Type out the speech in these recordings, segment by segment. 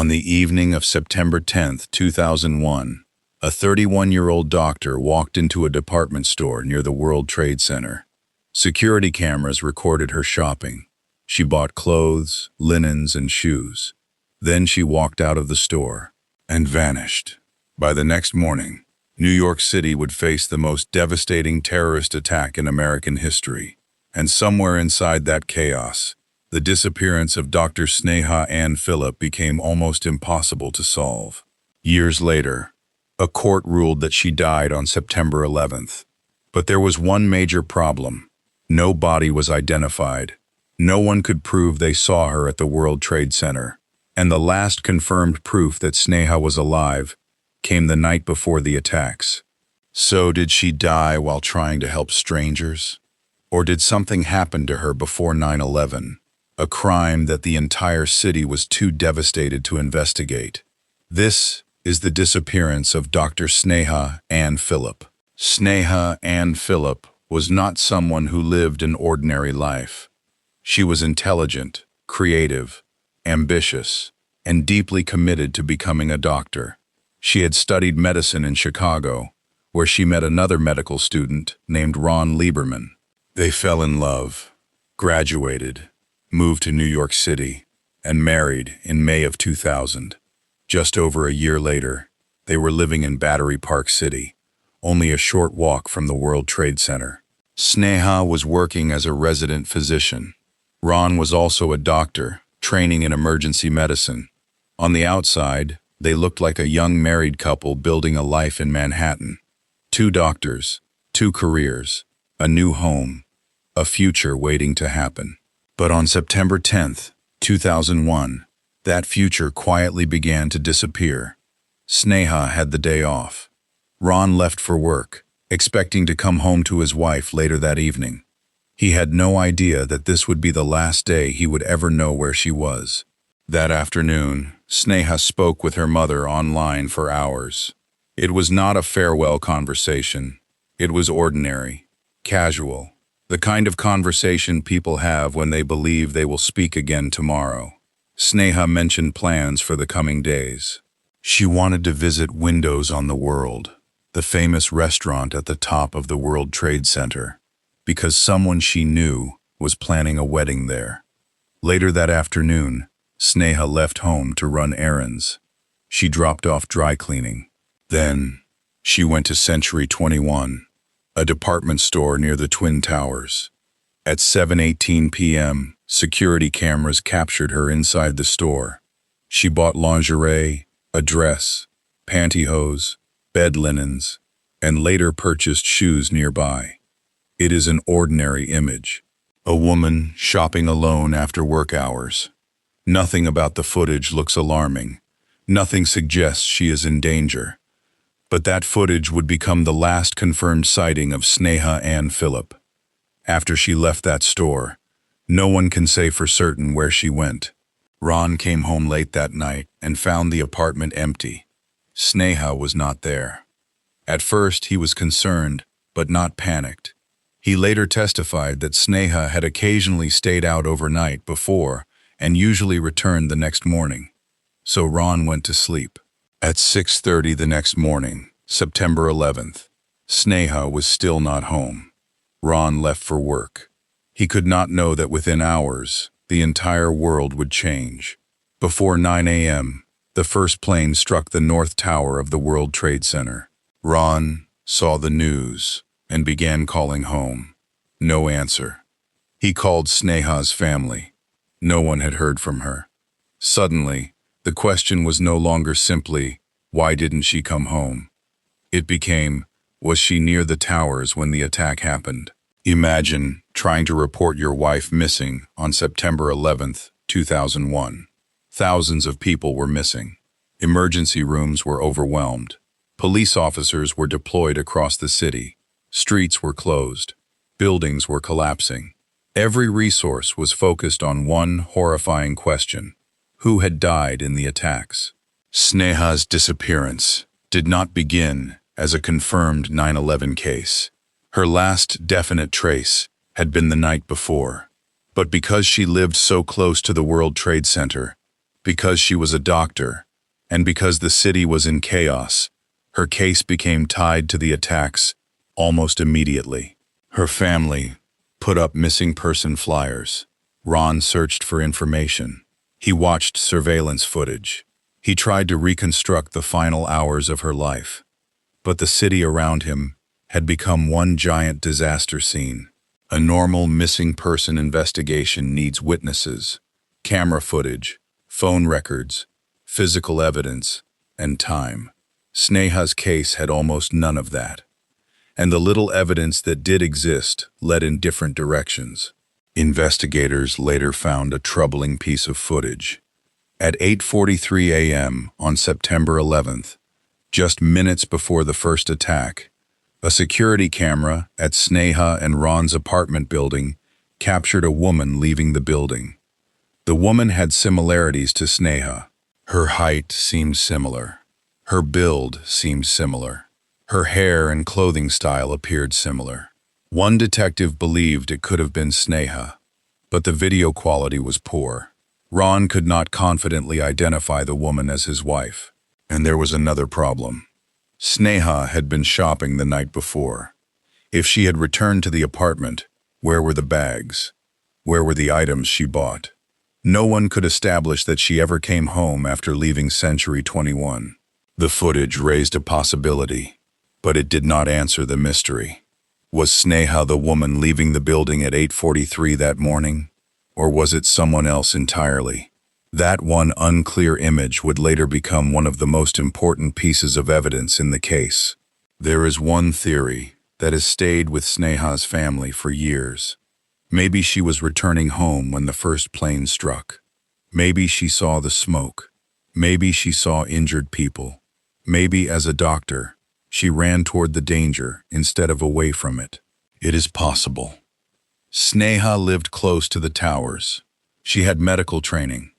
On the evening of September 10th, 2001, a 31-year-old doctor walked into a department store near the World Trade Center. Security cameras recorded her shopping. She bought clothes, linens, and shoes. Then she walked out of the store and vanished. By the next morning, New York City would face the most devastating terrorist attack in American history. And somewhere inside that chaos, the disappearance of Dr. Sneha Anne Philip became almost impossible to solve. Years later, a court ruled that she died on September 11th. But there was one major problem. No body was identified. No one could prove they saw her at the World Trade Center. And the last confirmed proof that Sneha was alive came the night before the attacks. So did she die while trying to help strangers? Or did something happen to her before 9/11? A crime that the entire city was too devastated to investigate. This is the disappearance of Dr. Sneha Anne Philip. Sneha Anne Philip was not someone who lived an ordinary life. She was intelligent, creative, ambitious, and deeply committed to becoming a doctor. She had studied medicine in Chicago, where she met another medical student named Ron Lieberman. They fell in love, graduated, moved to New York City, and married in May of 2000. Just over a year later, they were living in Battery Park City, only a short walk from the World Trade Center. Sneha was working as a resident physician. Ron was also a doctor, training in emergency medicine. On the outside, they looked like a young married couple building a life in Manhattan. 2 doctors, 2 careers, a new home, a future waiting to happen. But on September 10th, 2001, that future quietly began to disappear. Sneha had the day off. Ron left for work, expecting to come home to his wife later that evening. He had no idea that this would be the last day he would ever know where she was. That afternoon, Sneha spoke with her mother online for hours. It was not a farewell conversation. It was ordinary, casual, the kind of conversation people have when they believe they will speak again tomorrow. Sneha mentioned plans for the coming days. She wanted to visit Windows on the World, the famous restaurant at the top of the World Trade Center, because someone she knew was planning a wedding there. Later that afternoon, Sneha left home to run errands. She dropped off dry cleaning. Then, she went to Century 21, a department store near the Twin Towers. At 7:18 p.m., security cameras captured her inside the store. She bought lingerie, a dress, pantyhose, bed linens, and later purchased shoes nearby. It is an ordinary image. A woman shopping alone after work hours. Nothing about the footage looks alarming. Nothing suggests she is in danger. But that footage would become the last confirmed sighting of Sneha Anne Philip. After she left that store, no one can say for certain where she went. Ron came home late that night and found the apartment empty. Sneha was not there. At first, he was concerned, but not panicked. He later testified that Sneha had occasionally stayed out overnight before and usually returned the next morning. So Ron went to sleep. At 6:30 the next morning, September 11th, Sneha was still not home. Ron left for work. He could not know that within hours, the entire world would change. Before 9 a.m., the first plane struck the North Tower of the World Trade Center. Ron saw the news and began calling home. No answer. He called Sneha's family. No one had heard from her. Suddenly, the question was no longer simply, why didn't she come home? It became, was she near the towers when the attack happened? Imagine trying to report your wife missing on September 11th, 2001. Thousands of people were missing. Emergency rooms were overwhelmed. Police officers were deployed across the city. Streets were closed. Buildings were collapsing. Every resource was focused on one horrifying question. Who had died in the attacks? Sneha's disappearance did not begin as a confirmed 9/11 case. Her last definite trace had been the night before. But because she lived so close to the World Trade Center, Because she was a doctor, and because the city was in chaos, her case became tied to the attacks almost immediately. Her family put up missing person flyers. Ron searched for information. He watched surveillance footage. He tried to reconstruct the final hours of her life. But the city around him had become one giant disaster scene. A normal missing person investigation needs witnesses, camera footage, phone records, physical evidence, and time. Sneha's case had almost none of that. And the little evidence that did exist led in different directions. Investigators later found a troubling piece of footage. At 8:43 a.m. on September 11th, just minutes before the first attack, a security camera at Sneha and Ron's apartment building captured a woman leaving the building. The woman had similarities to Sneha. Her height seemed similar. Her build seemed similar. Her hair and clothing style appeared similar. One detective believed it could have been Sneha, but the video quality was poor. Ron could not confidently identify the woman as his wife. And there was another problem. Sneha had been shopping the night before. If she had returned to the apartment, where were the bags? Where were the items she bought? No one could establish that she ever came home after leaving Century 21. The footage raised a possibility, but it did not answer the mystery. Was Sneha the woman leaving the building at 8:43 that morning? Or was it someone else entirely? That one unclear image would later become one of the most important pieces of evidence in the case. There is one theory that has stayed with Sneha's family for years. Maybe she was returning home when the first plane struck. Maybe she saw the smoke. Maybe she saw injured people. Maybe as a doctor, she ran toward the danger instead of away from it. It is possible. Sneha lived close to the towers. She had medical training.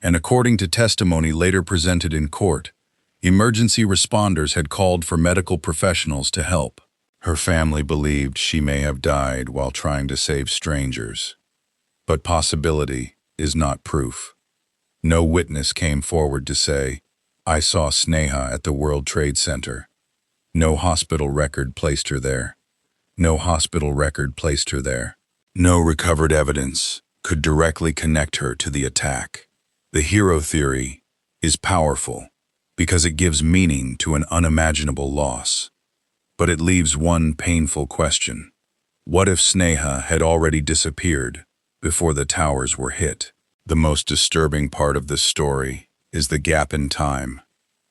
And according to testimony later presented in court, emergency responders had called for medical professionals to help. Her family believed she may have died while trying to save strangers. But possibility is not proof. No witness came forward to say, "I saw Sneha at the World Trade Center." No hospital record placed her there. No hospital record placed her there. No recovered evidence could directly connect her to the attack. The hero theory is powerful because it gives meaning to an unimaginable loss. But it leaves one painful question. What if Sneha had already disappeared before the towers were hit? The most disturbing part of this story is the gap in time.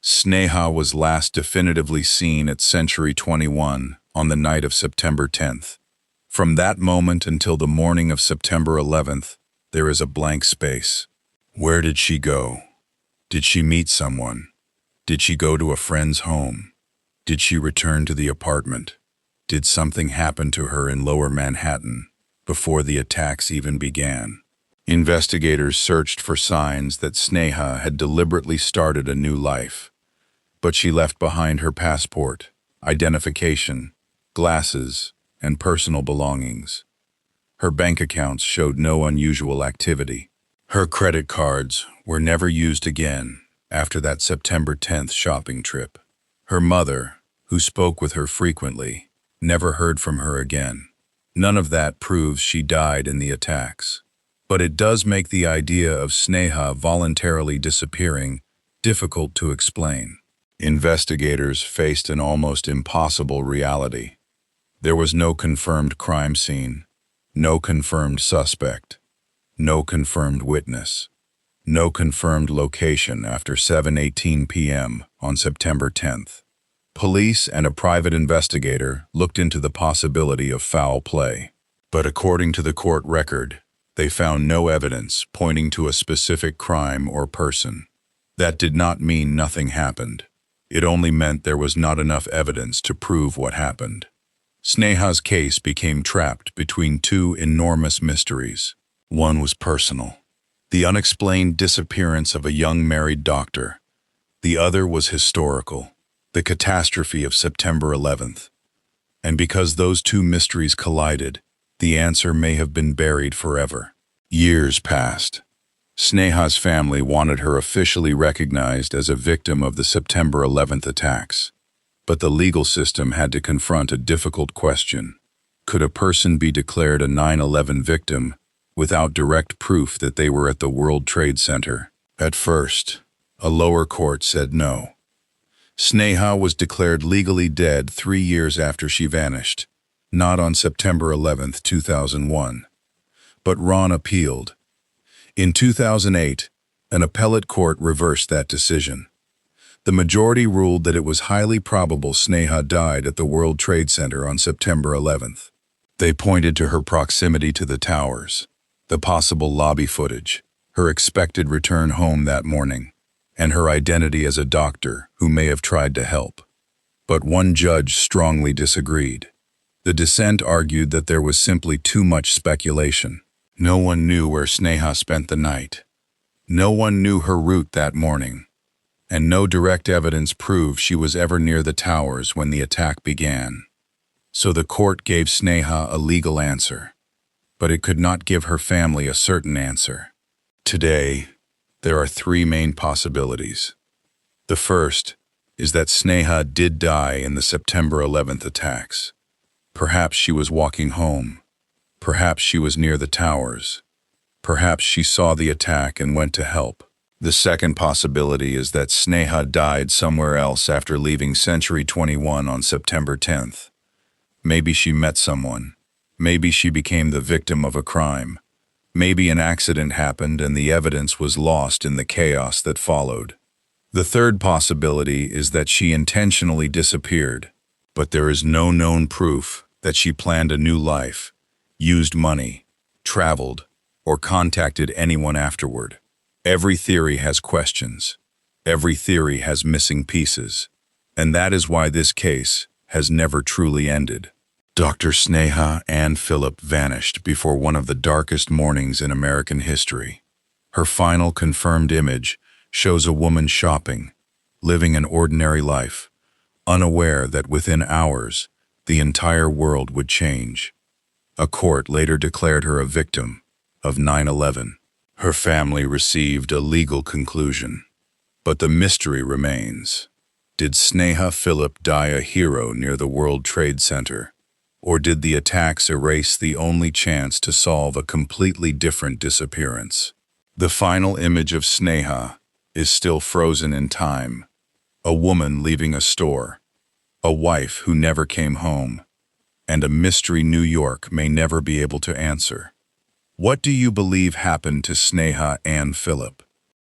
Sneha was last definitively seen at Century 21 on the night of September 10th. From that moment until the morning of September 11th, there is a blank space. Where did she go? Did she meet someone? Did she go to a friend's home? Did she return to the apartment? Did something happen to her in Lower Manhattan before the attacks even began? Investigators searched for signs that Sneha had deliberately started a new life, but she left behind her passport, identification, glasses, and personal belongings. Her bank accounts showed no unusual activity. Her credit cards were never used again after that September 10th shopping trip. Her mother, who spoke with her frequently, never heard from her again. None of that proves she died in the attacks. But it does make the idea of Sneha voluntarily disappearing difficult to explain. Investigators faced an almost impossible reality. There was no confirmed crime scene, no confirmed suspect, no confirmed witness, no confirmed location after 7:18 p.m. on September 10th. Police and a private investigator looked into the possibility of foul play, but according to the court record, they found no evidence pointing to a specific crime or person. That did not mean nothing happened. It only meant there was not enough evidence to prove what happened. Sneha's case became trapped between two enormous mysteries. One was personal, the unexplained disappearance of a young married doctor. The other was historical, the catastrophe of September 11th. And because those two mysteries collided, the answer may have been buried forever. Years passed. Sneha's family wanted her officially recognized as a victim of the September 11th attacks. But the legal system had to confront a difficult question. Could a person be declared a 9/11 victim without direct proof that they were at the World Trade Center? At first, a lower court said no. Sneha was declared legally dead 3 years after she vanished, not on September 11th, 2001. But Ron appealed. In 2008, an appellate court reversed that decision. The majority ruled that it was highly probable Sneha died at the World Trade Center on September 11th. They pointed to her proximity to the towers, the possible lobby footage, her expected return home that morning, and her identity as a doctor who may have tried to help. But one judge strongly disagreed. The dissent argued that there was simply too much speculation. No one knew where Sneha spent the night. No one knew her route that morning. And no direct evidence proved she was ever near the towers when the attack began. So the court gave Sneha a legal answer, but it could not give her family a certain answer. Today, there are 3 main possibilities. The first is that Sneha did die in the September 11th attacks. Perhaps she was walking home. Perhaps she was near the towers. Perhaps she saw the attack and went to help. The second possibility is that Sneha died somewhere else after leaving Century 21 on September 10th. Maybe she met someone. Maybe she became the victim of a crime. Maybe an accident happened and the evidence was lost in the chaos that followed. The third possibility is that she intentionally disappeared, but there is no known proof that she planned a new life, used money, traveled, or contacted anyone afterward. Every theory has questions. Every theory has missing pieces. And that is why this case has never truly ended. Dr. Sneha Anne Philip vanished before one of the darkest mornings in American history. Her final confirmed image shows a woman shopping, living an ordinary life, unaware that within hours, the entire world would change. A court later declared her a victim of 9/11. Her family received a legal conclusion, but the mystery remains. Did Sneha Philip die a hero near the World Trade Center, or did the attacks erase the only chance to solve a completely different disappearance? The final image of Sneha is still frozen in time. A woman leaving a store, a wife who never came home, and a mystery New York may never be able to answer. What do you believe happened to Sneha Anne Philip?